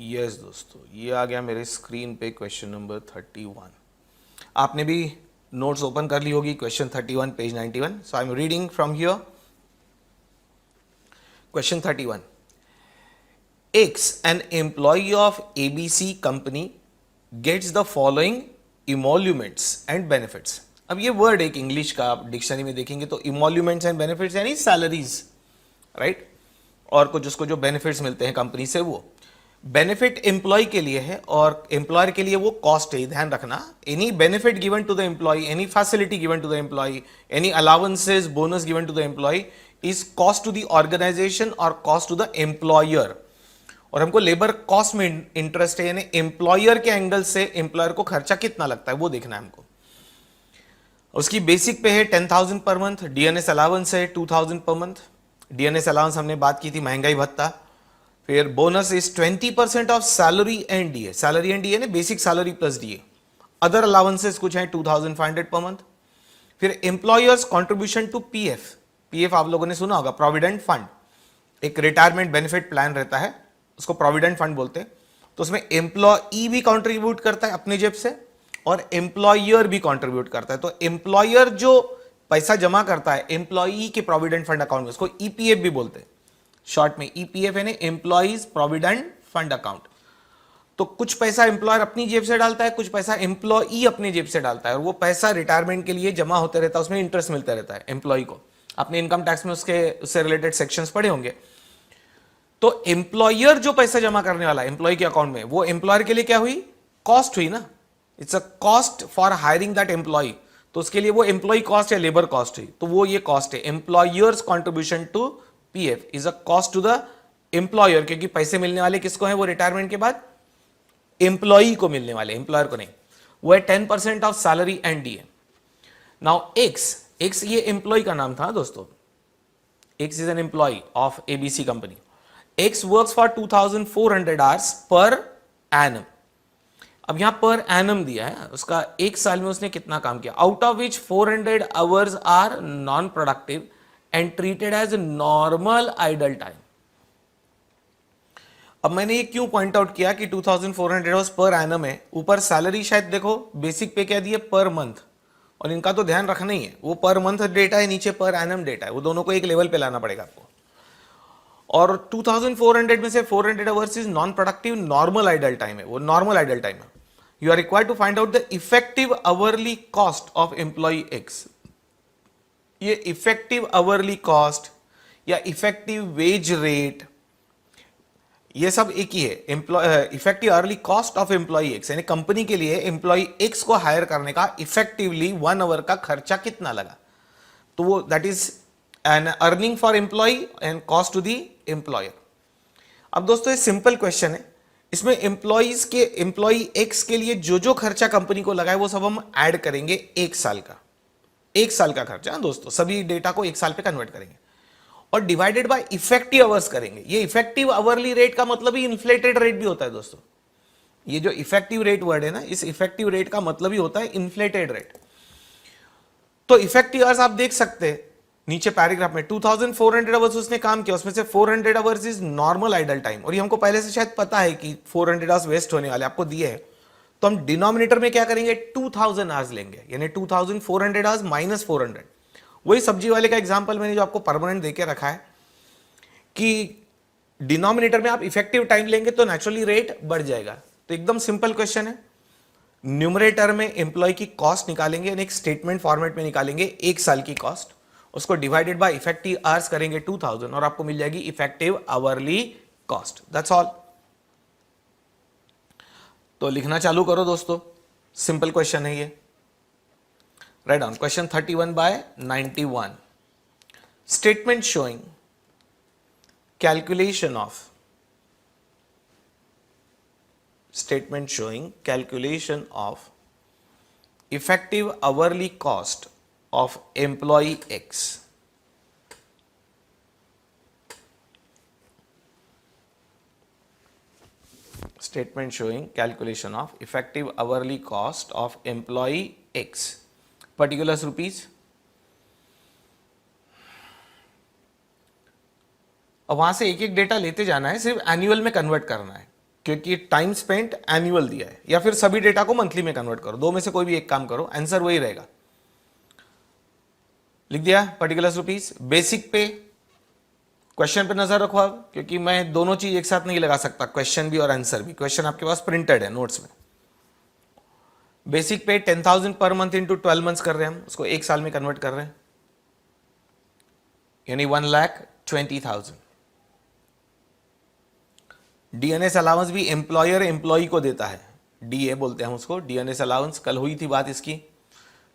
Yes दोस्तों, ये आ गया मेरे स्क्रीन पे क्वेश्चन नंबर 31। आपने भी नोट्स ओपन कर ली होगी। Question 31 page 91। So I am reading from here. Question 31, X, an employee of ABC company gets the following emoluments and benefits। अब ये वर्ड एक इंग्लिश का आप डिक्शनरी में देखेंगे तो emoluments and benefits यानी सैलरीज, राइट, और कुछ उसको जो बेनिफिट्स मिलते हैं कंपनी से, वो बेनिफिट एम्प्लॉय के लिए है और एम्प्लॉयर के लिए वो कॉस्ट है। ध्यान रखना, any benefit given to the employee, any facility given to the employee, any allowances bonus given to the employee is cost to the organisation और कॉस्ट टू द एम्प्लॉयर। और हमको लेबर कॉस्ट में interest है, यानी employer के angle से employer को खर्चा कितना लगता है वो देखना है हमको। उसकी बेसिक पे है 10,000 पर मंथ, डीएनएस अलाउंस है 2,000 पर मंथ। डीएनएस अलाउंस हमने बात की थी, महंगाई भत्ता। फिर bonus is 20% of salary and DA. Salary and DA ने basic salary plus DA. Other allowances कुछ हैं 2,500 पर मंथ। फिर employers contribution to PF. PF आप लोगों ने सुना होगा, प्रोविडेंट फंड। एक रिटायरमेंट बेनिफिट प्लान रहता है, उसको प्रोविडेंट फंड बोलते हैं। तो उसमें एम्प्लॉई भी कंट्रीब्यूट करता है अपनी जेब से और एम्प्लॉयर भी कंट्रीब्यूट करता है। तो एम्प्लॉयर जो पैसा जमा करता है एम्प्लॉई के प्रोविडेंट फंड अकाउंट में, उसको ईपीएफ भी बोलते हैं। शॉर्ट में ईपीएफ यानी एम्प्लॉइज प्रोविडेंट फंड अकाउंट। तो कुछ पैसा एम्प्लॉयर अपनी जेब से डालता है, कुछ पैसा एम्प्लॉई अपनी जेब से डालता है, और वो पैसा रिटायरमेंट के लिए जमा होते रहता है, उसमें इंटरेस्ट मिलता रहता है एम्प्लॉई को। आपने इनकम टैक्स में उससे रिलेटेड सेक्शंस पढ़े होंगे। तो एम्प्लॉयर जो पैसा जमा करने वाला है एम्प्लॉय के अकाउंट में, वो एम्प्लॉयर के लिए क्या हुई? कॉस्ट हुई ना। It's a cost for hiring that employee. तो उसके लिए वो एम्प्लॉय कॉस्ट या लेबर कॉस्ट हुई, तो वो ये कॉस्ट है। Employer's contribution to PF is a cost to the employer, क्योंकि पैसे मिलने वाले किसको है वो रिटायरमेंट के बाद? एम्प्लॉई को मिलने वाले, एम्प्लॉयर को नहीं। वो है 10% of salary and DA. Now X ये एम्प्लॉय का नाम था दोस्तों। X is an employee of ABC company. X works for 2,400 hours per annum। अब यहां पर एनम दिया है, उसका एक साल में उसने कितना काम किया, out of which 400 hours are non productive and treated as normal idle time. अब मैंने ये क्यों पॉइंट आउट किया कि 2,400 आवर्स पर एनम है, ऊपर सैलरी शायद देखो बेसिक पे क्या दिए, पर मंथ, और इनका तो ध्यान रखना ही है, वो पर मंथ डेटा है, नीचे पर एनम डेटा है, वो दोनों को एक लेवल पे लाना पड़ेगा आपको। और 2,400 में से 400 hours is non productive, normal idle time है, वो नॉर्मल आइडल टाइम है। You are required to find out the effective hourly cost of employee X. ये इफेक्टिव आवरली कॉस्ट या इफेक्टिव वेज रेट, ये सब एक ही है। Effective hourly cost of employee X, यानी कंपनी के लिए एम्प्लॉय एक्स को हायर करने का इफेक्टिवली 1 आवर का खर्चा कितना लगा, तो वो that is an earning for employee and cost to the employer. अब दोस्तों ये सिंपल क्वेश्चन है, इसमें एम्प्लॉय एक्स के लिए जो जो खर्चा कंपनी को लगा है वो सब हम ऐड करेंगे एक साल का खर्चा दोस्तों, सभी डेटा को एक साल पे कन्वर्ट करेंगे और डिवाइडेड बाय इफेक्टिव आवर्स करेंगे। ये इफेक्टिव आवरली रेट का मतलब ही इन्फ्लेटेड रेट भी होता है दोस्तों। ये जो इफेक्टिव रेट वर्ड है ना, इस इफेक्टिव रेट का मतलब ही होता है इन्फ्लेटेड रेट। तो इफेक्टिव आवर्स आप देख सकते हैं नीचे पैराग्राफ में, 2,400 आवर्स उसने काम किया, उसमें से 400 hours is normal idle time. और ये हमको पहले से शायद पता है कि 400 आवर्स वेस्ट होने वाले, आपको दिए हैं। तो हम डिनोमिनेटर में क्या करेंगे, 2,000 आवर्स लेंगे, यानी 2,400 आवर्स माइनस 400। वही सब्जी वाले का एग्जांपल मैंने जो आपको परमानेंट देके रखा है कि डिनोमिनेटर में आप इफेक्टिव टाइम लेंगे तो नेचुरली रेट बढ़ जाएगा। तो एकदम सिंपल क्वेश्चन है। न्यूमरेटर में एम्प्लॉय की कॉस्ट निकालेंगे, यानी एक स्टेटमेंट फॉर्मेट में निकालेंगे एक साल की कॉस्ट, उसको डिवाइडेड बाय इफेक्टिव आवर्स करेंगे 2,000 और आपको मिल जाएगी effective hourly cost. That's all. तो लिखना चालू करो दोस्तों, सिंपल क्वेश्चन है ये। Right down question 31 by 91। Statement showing calculation of effective hourly cost of employee X। Statement showing calculation of effective hourly cost of employee X, particulars rupees। अब वहां से एक एक डेटा लेते जाना है, सिर्फ एनुअल में कन्वर्ट करना है। क्योंकि टाइम स्पेंट एनुअल दिया है, या फिर सभी डेटा को मंथली में कन्वर्ट करो, दो में से कोई भी एक काम करो, आंसर वही रहेगा। लिख दिया पर्टिकुलर्स रुपीस। बेसिक पे, क्वेश्चन पे नजर रखो आप, क्योंकि मैं दोनों चीज एक साथ नहीं लगा सकता, क्वेश्चन भी और आंसर भी। क्वेश्चन आपके पास प्रिंटेड है नोट्स में। बेसिक पे 10,000 पर मंथ इंटू 12 मंथ्स कर रहे हैं हम, उसको एक साल में कन्वर्ट कर रहे हैं, यानी 1,20,000। डीएनएस अलाउंस भी एम्प्लॉयर एम्प्लॉई को देता है, डीए बोलते हैं हम उसको, डीएनएस अलाउंस। कल हुई थी बात इसकी।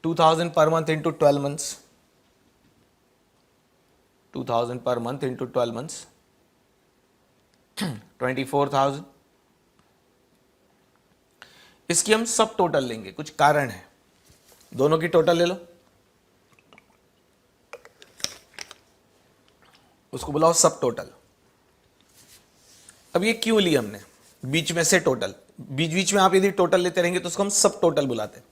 2,000 per month into 12 months, 2,000 per month into 12 months, 24,000। इसकी हम सब टोटल लेंगे, कुछ कारण है, दोनों की टोटल ले लो, उसको बुलाओ सब टोटल। अब ये क्यों ली हमने बीच में से टोटल? बीच बीच में आप यदि टोटल लेते रहेंगे तो उसको हम सब टोटल बुलाते हैं।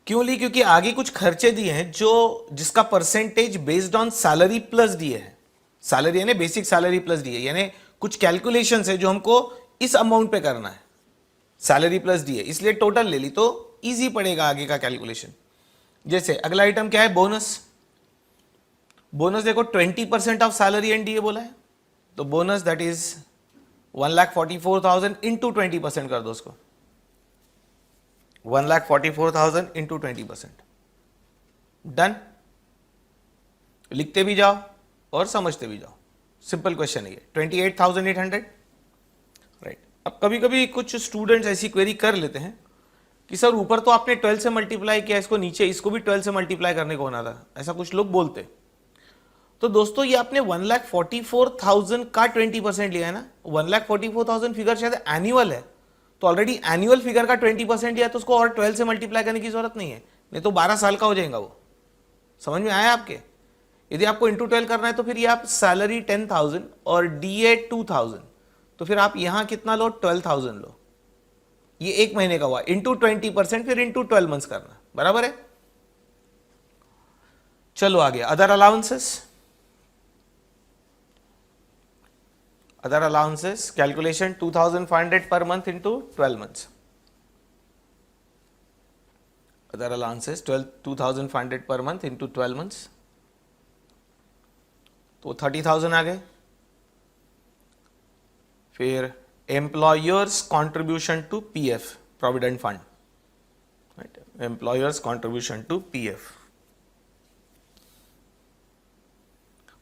क्यों ली? क्योंकि आगे कुछ खर्चे दिए हैं जो जिसका percentage based on salary plus दिए है। सैलरी यानी बेसिक सैलरी प्लस दिए, यानी कुछ कैलकुलेशन है जो हमको इस अमाउंट पे करना है, सैलरी प्लस दिए, इसलिए टोटल ले ली तो इजी पड़ेगा आगे का कैलकुलेशन। जैसे अगला आइटम क्या है? बोनस। बोनस देखो 20% ऑफ सैलरी एंड डीए बोला है, तो बोनस दैट इज 1,44,000 इंटू 20% कर दो उसको, 1,44,000 इंटू 20%। डन। लिखते भी जाओ और समझते भी जाओ, सिंपल क्वेश्चन है ये। 28,800, राइट। अब कभी कभी कुछ स्टूडेंट्स ऐसी क्वेरी कर लेते हैं कि सर ऊपर तो आपने 12 से मल्टीप्लाई किया, इसको नीचे इसको भी 12 से मल्टीप्लाई करने को होना था, ऐसा कुछ लोग बोलते। तो दोस्तों ये आपने 1,44,000 का 20% लिया है ना, 1,44,000 फिगर शायद एनुअल है, तो ऑलरेडी एनुअल फिगर का 20% लिया, तो उसको और 12 से मल्टीप्लाई करने की जरूरत नहीं है, नहीं तो 12 साल का हो जाएगा वो। समझ में आया आपके? यदि आपको इंटू 12 करना है तो फिर ये आप सैलरी 10,000 और डीए 2,000, तो फिर आप यहां कितना लो? 12,000 लो, ये एक महीने का हुआ, इंटू 20%, फिर इंटू 12 मंथ्स करना, बराबर है। चलो आगे, other allowances. Other allowances calculation 2,500 per month into 12 months. Other allowances 2,500 per month into 12 months. तो 30,000 आ गए। फिर employers contribution to PF provident fund, right, employer's contribution to PF.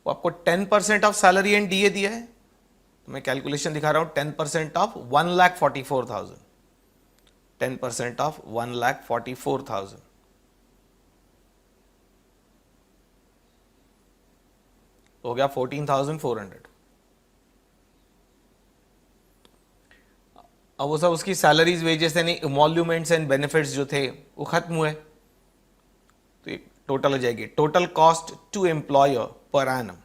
वो आपको 10% ऑफ सैलरी एंड डीए दिया है, तो मैं कैलकुलेशन दिखा रहा हूं। 10% ऑफ 1,44,000, 10% ऑफ 1,44,000, हो गया 14,400। अब वो सब उसकी सैलरीज, वेजेस यानी इमोल्यूमेंट्स एंड बेनिफिट्स जो थे वो खत्म हुए, तो ये टोटल हो जाएगी। Total cost to employer per annum,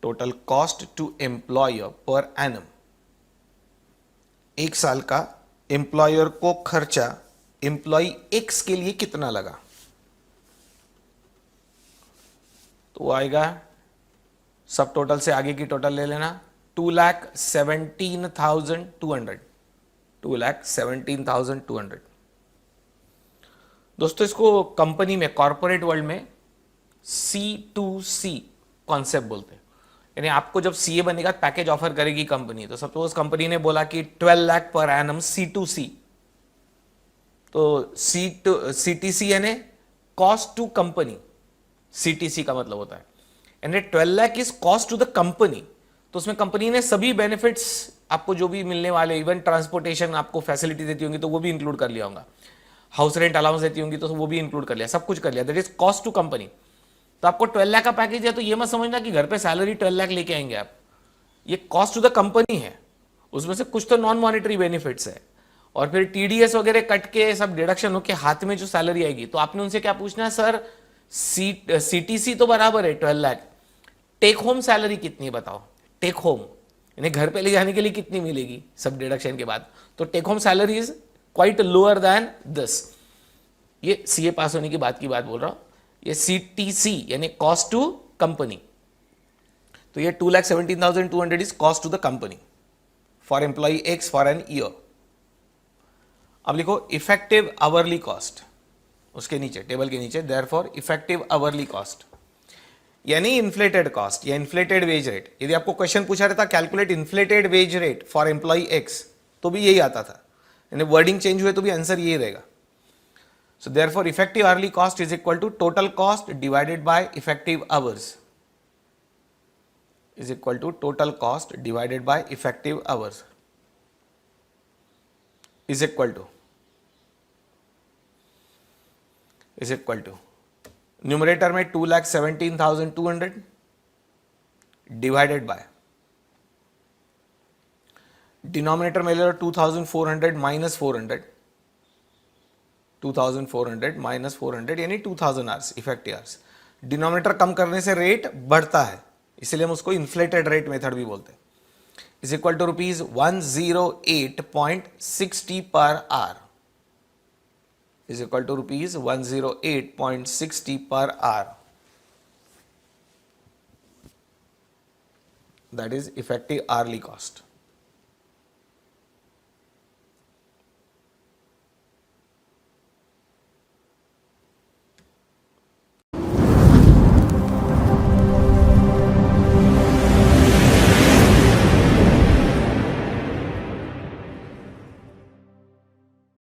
total cost to employer per annum, एक साल का एम्प्लॉयर को खर्चा एम्प्लॉय एक्स के लिए कितना लगा, तो वो आएगा, सब टोटल से आगे की टोटल ले लेना, 2,17,200, 2,17,200। दोस्तों इसको कंपनी में, कॉर्पोरेट वर्ल्ड में C2C कॉन्सेप्ट बोलते हैं, यानी आपको जब सीए बनेगा पैकेज ऑफर करेगी कंपनी, तो सपोज कंपनी ने बोला कि 12 लाख पर एनम C2C, तो CTC यानी कॉस्ट टू कंपनी, CTC का मतलब होता है, यानी 12 lakh is cost to the company, तो उसमें कंपनी ने सभी बेनिफिट्स आपको जो भी मिलने वाले, इवन ट्रांसपोर्टेशन आपको फैसिलिटी देती होंगी तो वो भी इंक्लूड कर लिया होगा, हाउस रेंट अलाउंस देती होंगी तो वो भी इंक्लूड कर लिया, सब कुछ कर लिया, that is cost to company. तो आपको 12 लाख का पैकेज है, तो ये मत समझना कि घर पे सैलरी 12 लाख लेके आएंगे आप, ये कॉस्ट टू द कंपनी है, उसमें से कुछ तो नॉन मॉनिटरी बेनिफिट्स है, और फिर टीडीएस वगैरह कट के सब डिडक्शन होके हाथ में जो सैलरी आएगी, तो आपने उनसे क्या पूछना है, सर सीटीसी तो बराबर है 12 लाख, टेक होम सैलरी कितनी है बताओ, टेक होम यानी घर पे ले जाने के लिए कितनी मिलेगी सब डिडक्शन के बाद, तो take home salary is quite lower than this. ये सीए पास होने की बात बोल रहा हूं, ये सीटीसी यानी कॉस्ट टू कंपनी, तो ये 2,17,200 is cost to the company. For employee X for an year. अब लिखो इफेक्टिव आवरली कॉस्ट, उसके नीचे टेबल के नीचे देयरफॉर इफेक्टिव आवरली कॉस्ट यानी इन्फ्लेटेड कॉस्ट या इन्फ्लेटेड वेज रेट। यदि आपको क्वेश्चन पूछा रहता calculate inflated wage rate for employee x तो भी यही आता था, यानी वर्डिंग चेंज हुए तो भी आंसर यही रहेगा। So therefore effective hourly cost is equal to total cost divided by effective hours is equal to total cost divided by effective hours is equal to numerator में 2,17,200 डिवाइडेड बाय डिनोमिनेटर में ले लो 2,400 minus 400 यानी 2,000 hours effective hours. Denominator कम करने से rate बढ़ता है, इसलिए हम उसको इन्फ्लेटेड रेट मेथड भी बोलते हैं। Is equal to rupees 108.60 per hour is equal to rupees 108.60 per hour, that is effective hourly cost.